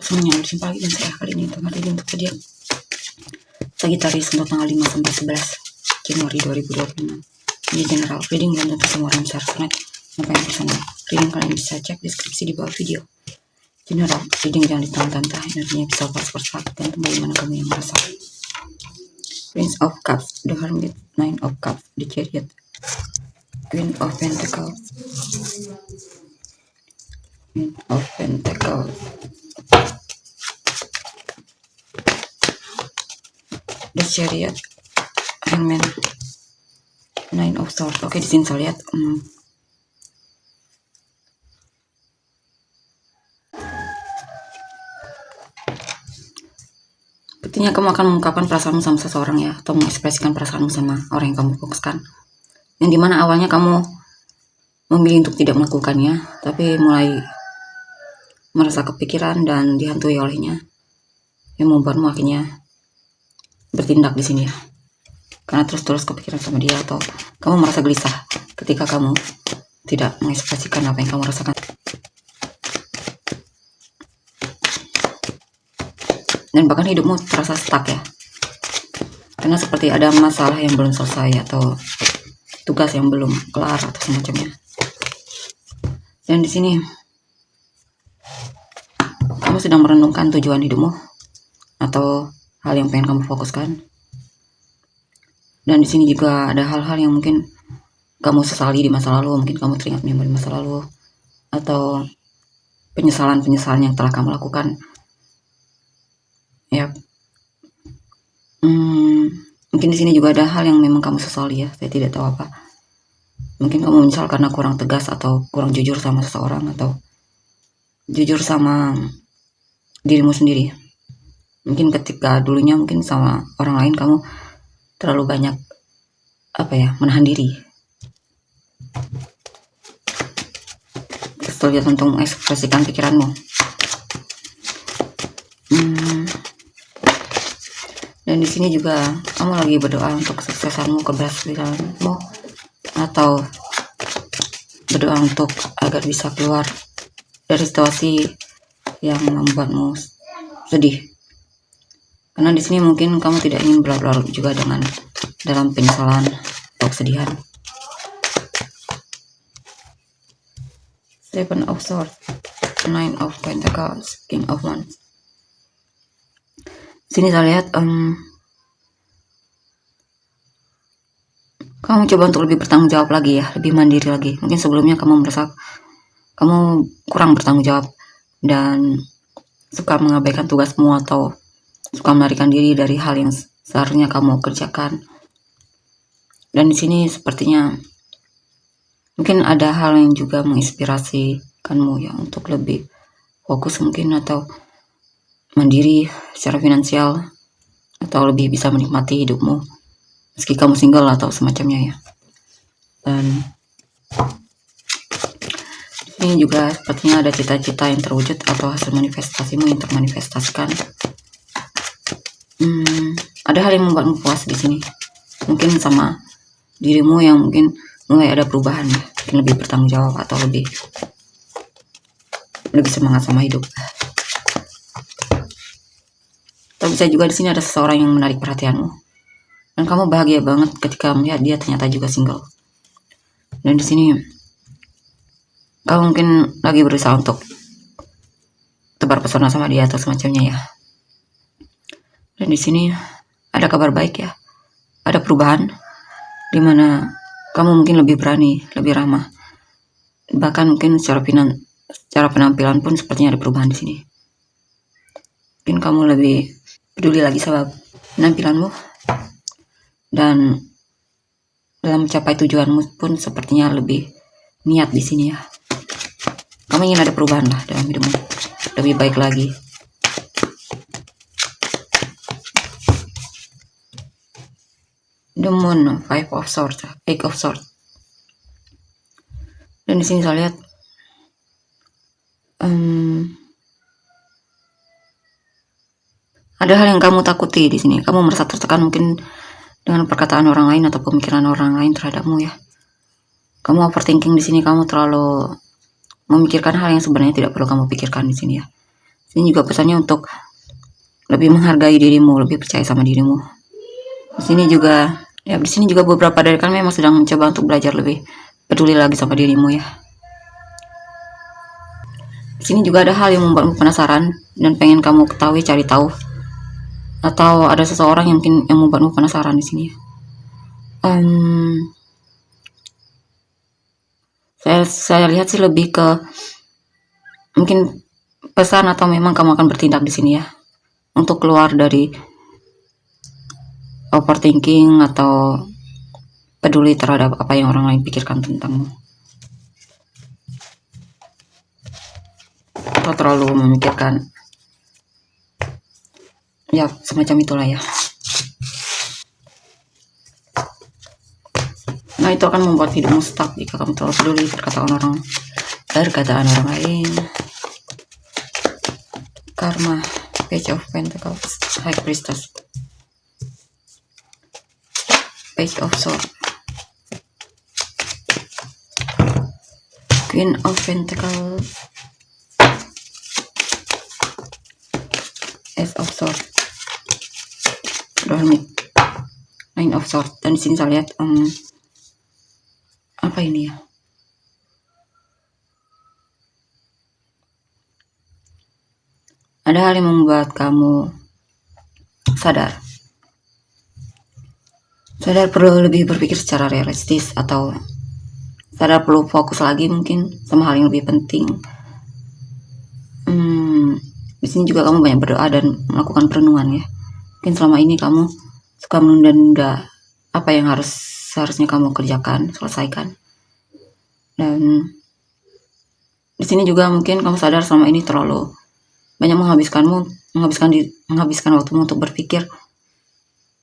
Semuanya berjumpa lagi dengan saya kali ini untuk hari ini untuk zodiak Sagittarius untuk tanggal 5 sampai 11 Januari 2026. Ini general reading dan tentu semua orang bisa sangat apa yang personal. Reading kalian bisa cek deskripsi di bawah video. General reading jangan ditantang-tantang, energinya bisa pas dan bagaimana kamu yang merasa. Prince of Cups, The Hermit, Nine of Cups, The Chariot, Queen of Pentacles, Queen of Pentacles, The Chariot, Hangman, Nine of Swords. Oke, di sini saya lihat sepertinya kamu akan mengungkapkan perasaanmu sama seseorang ya, atau mengekspresikan perasaanmu sama orang yang kamu fokuskan. Yang dimana awalnya kamu memilih untuk tidak melakukannya, tapi mulai merasa kepikiran dan dihantui olehnya, yang membuatmu akhirnya bertindak di sini ya. Karena terus-terus kepikiran sama dia, atau kamu merasa gelisah ketika kamu tidak mengekspresikan apa yang kamu rasakan. Dan bahkan hidupmu terasa stuck ya, karena seperti ada masalah yang belum selesai atau tugas yang belum kelar atau semacamnya. Dan di sini kamu sedang merenungkan tujuan hidupmu atau hal yang pengen kamu fokuskan. Dan di sini juga ada hal-hal yang mungkin kamu sesali di masa lalu, mungkin kamu teringat memori masa lalu atau penyesalan-penyesalan yang telah kamu lakukan. Ya, mungkin di sini juga ada hal yang memang kamu sesali ya. Saya tidak tahu apa. Mungkin kamu menyesal karena kurang tegas atau kurang jujur sama seseorang, atau jujur sama dirimu sendiri. Mungkin ketika dulunya mungkin sama orang lain kamu terlalu banyak menahan diri. Kesulitan untuk mengekspresikan pikiranmu. Dan di sini juga kamu lagi berdoa untuk kesuksesanmu, keberhasilanmu, atau berdoa untuk agar bisa keluar dari situasi yang membuatmu sedih. Karena di sini mungkin kamu tidak ingin berlarut-larut juga dalam penyesalan atau kesedihan. Seven of Swords, Nine of Pentacles, King of Wands. Sini saya lihat kamu coba untuk lebih bertanggung jawab lagi ya, lebih mandiri lagi. Mungkin sebelumnya kamu merasa kamu kurang bertanggung jawab dan suka mengabaikan tugasmu atau suka melarikan diri dari hal yang seharusnya kamu kerjakan. Dan di sini sepertinya mungkin ada hal yang juga menginspirasikanmu ya untuk lebih fokus mungkin, atau mandiri secara finansial, atau lebih bisa menikmati hidupmu meski kamu single atau semacamnya ya. Dan ini juga sepertinya ada cita-cita yang terwujud atau hasil manifestasimu yang termanifestasikan. Ada hal yang membuatmu puas di sini, mungkin sama dirimu yang mungkin mulai ada perubahan ya, mungkin lebih bertanggung jawab atau lebih semangat sama hidup. Atau bisa juga di sini ada seseorang yang menarik perhatianmu dan kamu bahagia banget ketika melihat dia ternyata juga single. Dan di sini kamu mungkin lagi berusaha untuk tebar pesona sama dia atau semacamnya ya. Dan di sini ada kabar baik ya, ada perubahan di mana kamu mungkin lebih berani, lebih ramah, bahkan mungkin secara penampilan pun sepertinya ada perubahan di sini. Mungkin kamu lebih peduli lagi sama penampilanmu, dan dalam mencapai tujuanmu pun sepertinya lebih niat di sini ya. Kamu ingin ada perubahan lah dalam hidupmu, lebih baik lagi. The Moon, Five of Swords, Eight of Swords. Dan di sini saya lihat ada hal yang kamu takuti di sini. Kamu merasa tertekan mungkin dengan perkataan orang lain atau pemikiran orang lain terhadapmu ya. Kamu overthinking di sini. Kamu terlalu memikirkan hal yang sebenarnya tidak perlu kamu pikirkan di sini ya. Ini juga pesannya untuk lebih menghargai dirimu, lebih percaya sama dirimu. Di sini juga beberapa dari kalian memang sedang mencoba untuk belajar lebih peduli lagi sama dirimu ya. Di sini juga ada hal yang membuatmu penasaran dan pengen kamu ketahui, cari tahu. Atau ada seseorang yang mungkin yang membuatmu penasaran di sini. Saya lihat sih lebih ke mungkin pesan atau memang kamu akan bertindak di sini ya, untuk keluar dari overthinking atau peduli terhadap apa yang orang lain pikirkan tentangmu, atau terlalu memikirkan ya, semacam itulah ya. Nah, itu akan membuat hidupmu stuck jika kamu terlalu peduli perkataan orang lain. Karma, Page of Pentacles, High Priestess, Page of Swords, Queen of Pentacles, Ace of Swords, Hermit, Nine of Swords. Dan di sini saya lihat apa ini ya? Ada hal yang membuat kamu sadar perlu lebih berpikir secara realistis, atau sadar perlu fokus lagi mungkin sama hal yang lebih penting. Di sini juga kamu banyak berdoa dan melakukan perenungan ya. Mungkin selama ini kamu suka menunda-nunda apa yang seharusnya kamu kerjakan, selesaikan. Dan di sini juga mungkin kamu sadar selama ini terlalu banyak menghabiskan waktumu untuk berpikir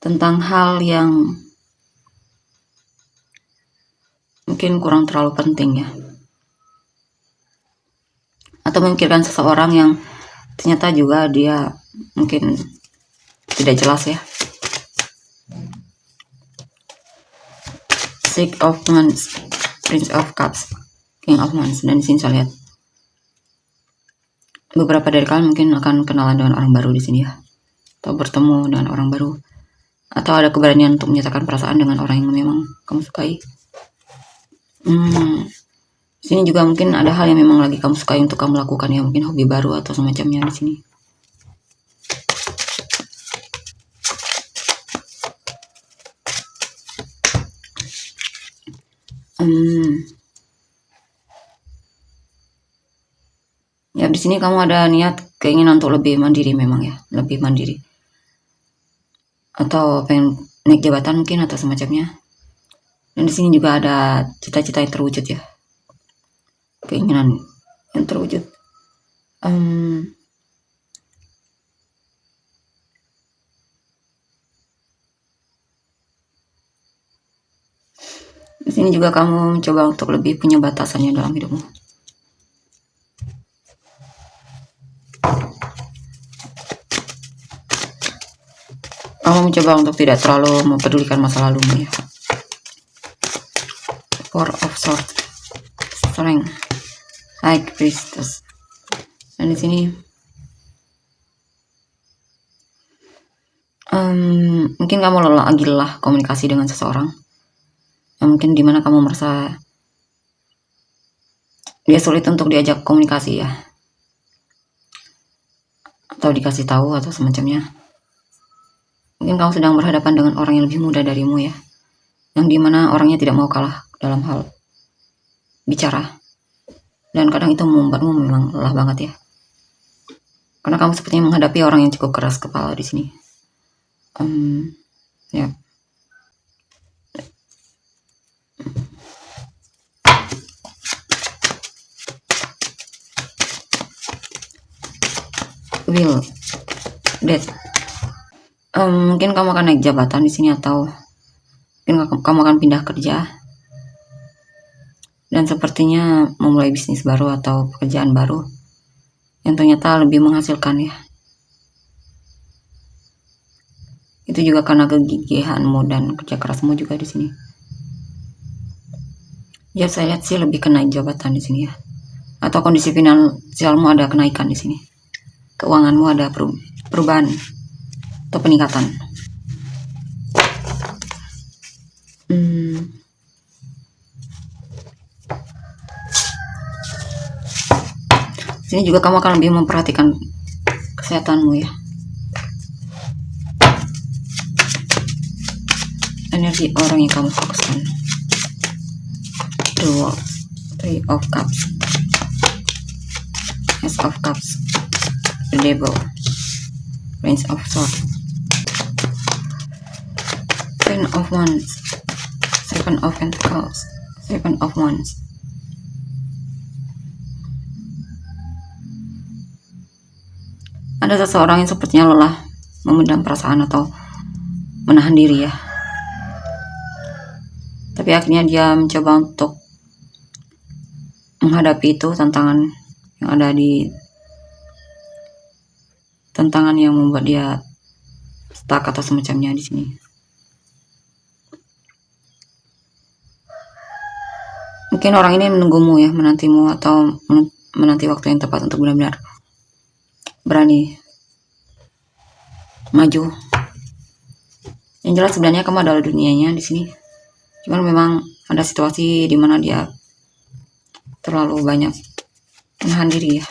tentang hal yang mungkin kurang terlalu penting ya, atau memikirkan seseorang yang ternyata juga dia mungkin tidak jelas ya. Six of Wands, Prince of Cups, King of Wands. Dan di sini saya lihat beberapa dari kalian mungkin akan kenalan dengan orang baru di sini ya, atau bertemu dengan orang baru, atau ada keberanian untuk menyatakan perasaan dengan orang yang memang kamu sukai. Di sini juga mungkin ada hal yang memang lagi kamu sukai untuk kamu lakukan ya, mungkin hobi baru atau semacamnya di sini. Ya, di sini kamu ada niat keinginan untuk lebih mandiri memang ya, lebih mandiri. Atau pengen naik jabatan mungkin atau semacamnya. Dan di sini juga ada cita-cita yang terwujud ya. Keinginan yang terwujud. Di sini juga kamu mencoba untuk lebih punya batasannya dalam hidupmu. Kamu mencoba untuk tidak terlalu mempedulikan masa lalumu ya. Four of Swords, Strength, High Priestess. Dan di sini mungkin kamu lelah komunikasi dengan seseorang. Mungkin dimana kamu merasa dia sulit untuk diajak komunikasi ya, atau dikasih tahu atau semacamnya. Mungkin kamu sedang berhadapan dengan orang yang lebih muda darimu ya, yang dimana orangnya tidak mau kalah dalam hal bicara, dan kadang itu membuatmu memang lelah banget ya, karena kamu sepertinya menghadapi orang yang cukup keras kepala di sini. Ya. Will, Death. Mungkin kamu akan naik jabatan di sini, atau mungkin kamu akan pindah kerja dan sepertinya memulai bisnis baru atau pekerjaan baru yang ternyata lebih menghasilkan ya. Itu juga karena kegigihanmu dan kerja kerasmu juga di sini. Ya, saya lihat sih lebih ke naik jabatan di sini ya, atau kondisi finansialmu ada kenaikan di sini. keuanganmu ada perubahan atau peningkatan. Sini juga kamu akan lebih memperhatikan kesehatanmu ya. Energi orang yang kamu fokuskan. The World, Three of Cups, Ace of Cups, The Devil, Prince of Swords, Queen of Wands, Seven of Pentacles, Seven of Wands. Ada seseorang yang sepertinya lelah memendam perasaan atau menahan diri ya. Tapi akhirnya dia mencoba untuk menghadapi itu, tantangan yang membuat dia stuck atau semacamnya di sini. Mungkin orang ini menunggumu ya, menantimu atau menanti waktu yang tepat untuk benar-benar berani maju. Yang jelas sebenarnya kamu adalah dunianya di sini. Cuman memang ada situasi di mana dia terlalu banyak menahan diri ya,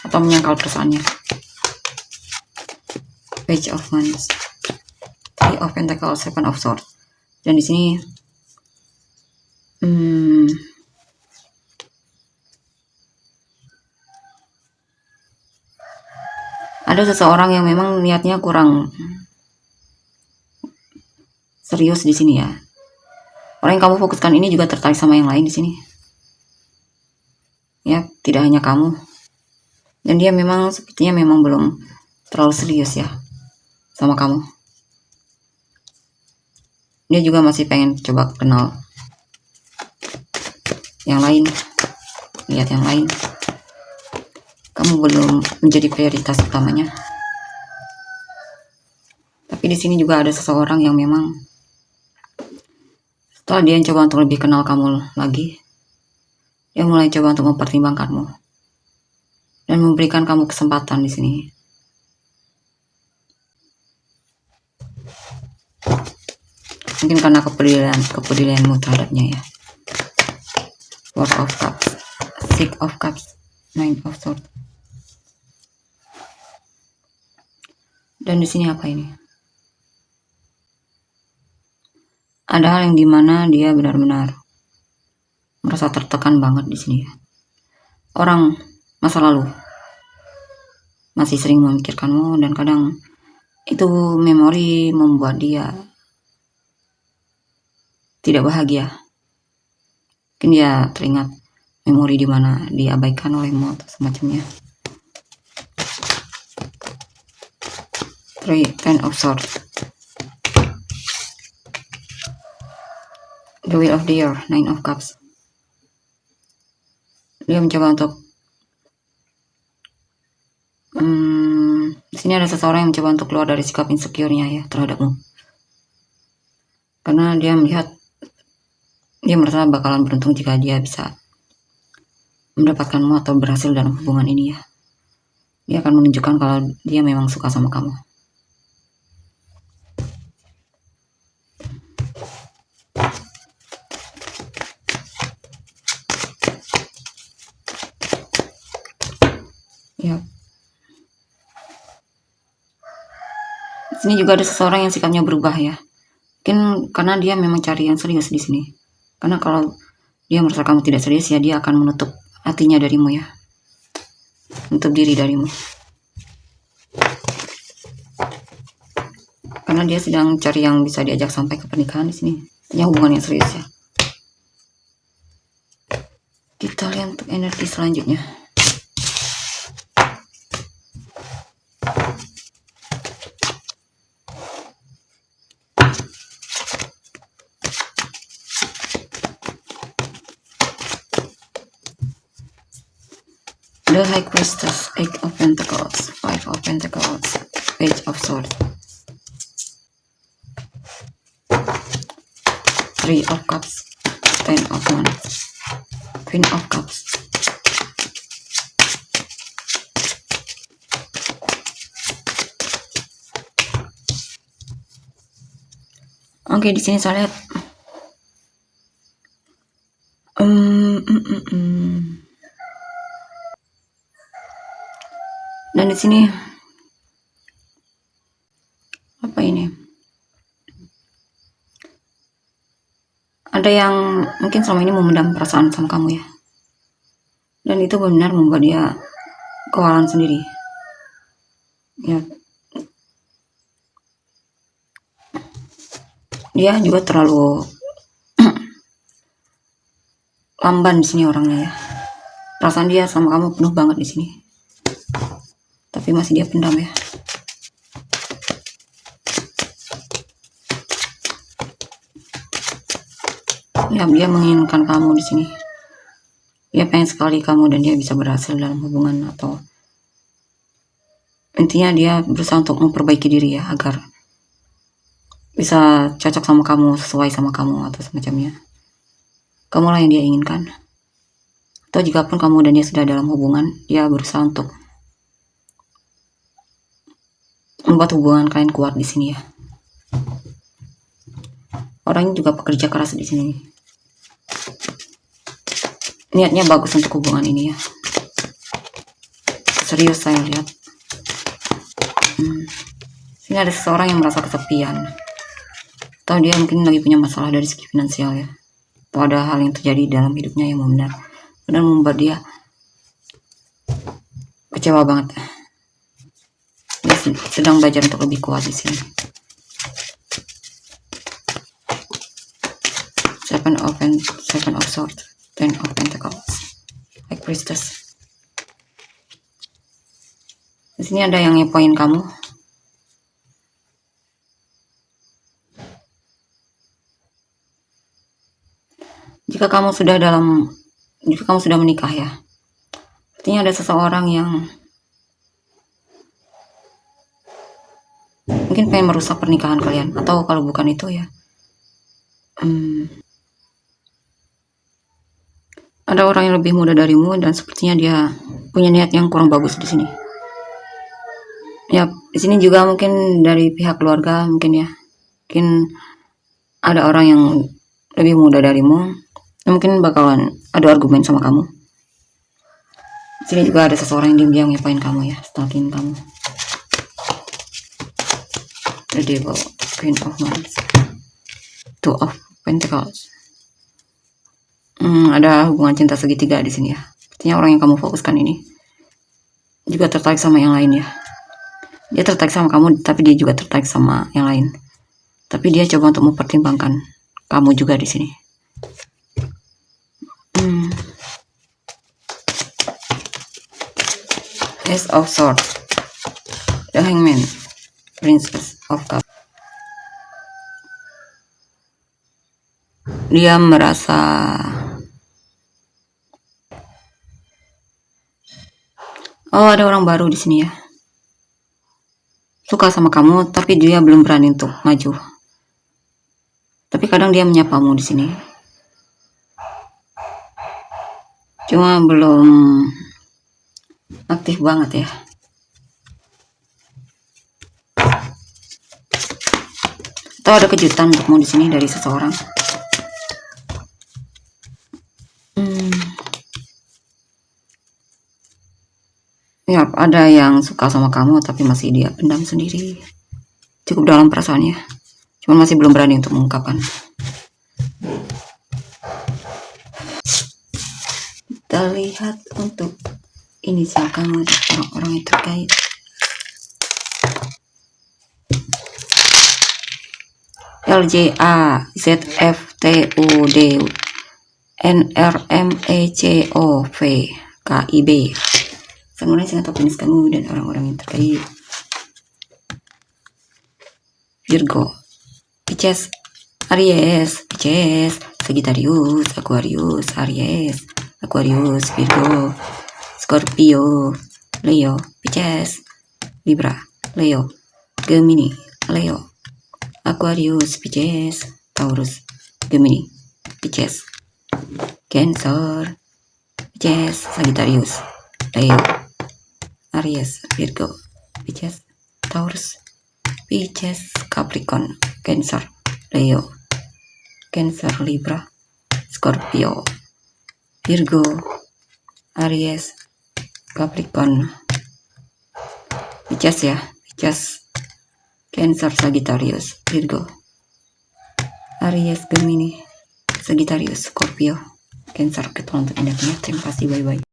atau menyangkal perasaannya. Page of Wands, Three of Pentacles, Seven of Swords. Dan di sini ada seseorang yang memang niatnya kurang serius di sini ya. Orang yang kamu fokuskan ini juga tertarik sama yang lain di sini. Ya, tidak hanya kamu. Dan dia memang sepertinya memang belum terlalu serius ya sama kamu. Dia juga masih pengen coba kenal yang lain, lihat yang lain. Kamu belum menjadi prioritas utamanya. Tapi di sini juga ada seseorang yang memang setelah dia coba untuk lebih kenal kamu lagi, dia mulai coba untuk mempertimbangkanmu dan memberikan kamu kesempatan di sini. Mungkin karena kepedulianmu terhadapnya ya. Four of Cups, Six of Cups, Nine of Swords. Dan di sini apa ini? Ada hal yang dimana dia benar-benar merasa tertekan banget di sini ya. Orang masa lalu masih sering memikirkanmu, dan kadang itu memori membuat dia tidak bahagia. Mungkin dia teringat memori di mana diabaikan olehmu atau semacamnya. Ten of Swords, The Wheel of the Year, Nine of Cups. Dia mencoba untuk di sini ada seseorang yang mencoba untuk keluar dari sikap insecure-nya ya terhadapmu. Karena dia melihat, dia merasa bakalan beruntung jika dia bisa mendapatkanmu atau berhasil dalam hubungan ini ya. Dia akan menunjukkan kalau dia memang suka sama kamu. Ya. Di sini juga ada seseorang yang sikapnya berubah ya. Mungkin karena dia memang cari yang serius di sini. Karena kalau dia merasa kamu tidak serius ya, dia akan menutup hatinya darimu ya. Menutup diri darimu. Karena dia sedang cari yang bisa diajak sampai ke pernikahan di sini. Punya hubungan yang serius ya. Kita lihat untuk energi selanjutnya. The High Priestess, Eight of Pentacles, Five of Pentacles, Page of Swords, Three of Cups, Ten of Wands, Queen of Cups, Oke, di sini saya lihat dan di sini apa ini? Ada yang mungkin selama ini memendam perasaan sama kamu ya. Dan itu benar membuat dia kewalahan sendiri. Ya. Dia juga terlalu lamban di sini orangnya ya. Perasaan dia sama kamu penuh banget di sini. Tapi masih dia pendam ya. Ya, dia menginginkan kamu di sini. Dia pengen sekali kamu dan dia bisa berhasil dalam hubungan, atau intinya dia berusaha untuk memperbaiki diri ya, agar bisa cocok sama kamu, sesuai sama kamu atau semacamnya. Kamulah yang dia inginkan. Atau jika pun kamu dan dia sudah dalam hubungan, dia berusaha untuk membuat hubungan kalian kuat di sini ya. Orangnya juga pekerja keras di sini. Niatnya bagus untuk hubungan ini ya. Serius saya lihat. Sini ada seseorang yang merasa kesepian. Atau dia mungkin lagi punya masalah dari segi finansial ya. Atau ada hal yang terjadi dalam hidupnya yang benar membuat dia kecewa banget. Dia sedang belajar untuk lebih kuat di sini. Seven of Swords, Ten of Pentacles, High Priestess. Di sini ada yang ngepoin kamu. Jika kamu sudah menikah ya, artinya ada seseorang yang mungkin pengen merusak pernikahan kalian, atau kalau bukan itu ya, ada orang yang lebih muda darimu dan sepertinya dia punya niat yang kurang bagus di sini. Ya, di sini juga mungkin dari pihak keluarga mungkin ya, mungkin ada orang yang lebih muda darimu, mungkin bakalan ada argumen sama kamu. Di sini juga ada seseorang yang diam-diam ngepoin kamu ya, stalking kamu. The Devil, Queen of Wands, Two of Pentacles. Ada hubungan cinta segitiga di sini ya. Artinya orang yang kamu fokuskan ini juga tertarik sama yang lain ya. Dia tertarik sama kamu, tapi dia juga tertarik sama yang lain. Tapi dia coba untuk mempertimbangkan kamu juga di sini. Ace of Swords, The Hangman, Princess of Cups. Dia merasa ada orang baru di sini ya. Suka sama kamu, tapi dia belum berani untuk maju. Tapi kadang dia menyapamu di sini. Cuma belum aktif banget ya. Atau ada kejutan untukmu di sini dari seseorang. Ya, ada yang suka sama kamu tapi masih dia pendam sendiri. Cukup dalam perasaannya. Cuma masih belum berani untuk mengungkapkan. Kita lihat untuk inisial kamu dan orang-orang yang terkait. LJAZFTUD NRMECOV KIB. Samurai sangat optimis kamu dan orang-orang yang terkait. Virgo, Pisces, Aries, Pisces, Sagittarius, Aquarius, Aries, Aquarius, Virgo, Scorpio, Leo, Pisces, Libra, Leo, Gemini, Leo, Aquarius, Pisces, Taurus, Gemini, Pisces, Cancer, Pisces, Sagittarius, Leo, Aries, Virgo, Pisces, Taurus, Pisces, Capricorn, Cancer, Leo, Cancer, Libra, Scorpio, Virgo, Aries, Capricorn, Pisces ya, Pisces, Cancer, Sagittarius, Virgo, Aries, Gemini, Sagittarius, Scorpio, Cancer. Oke, tonton energinya. Terima kasih, bye bye.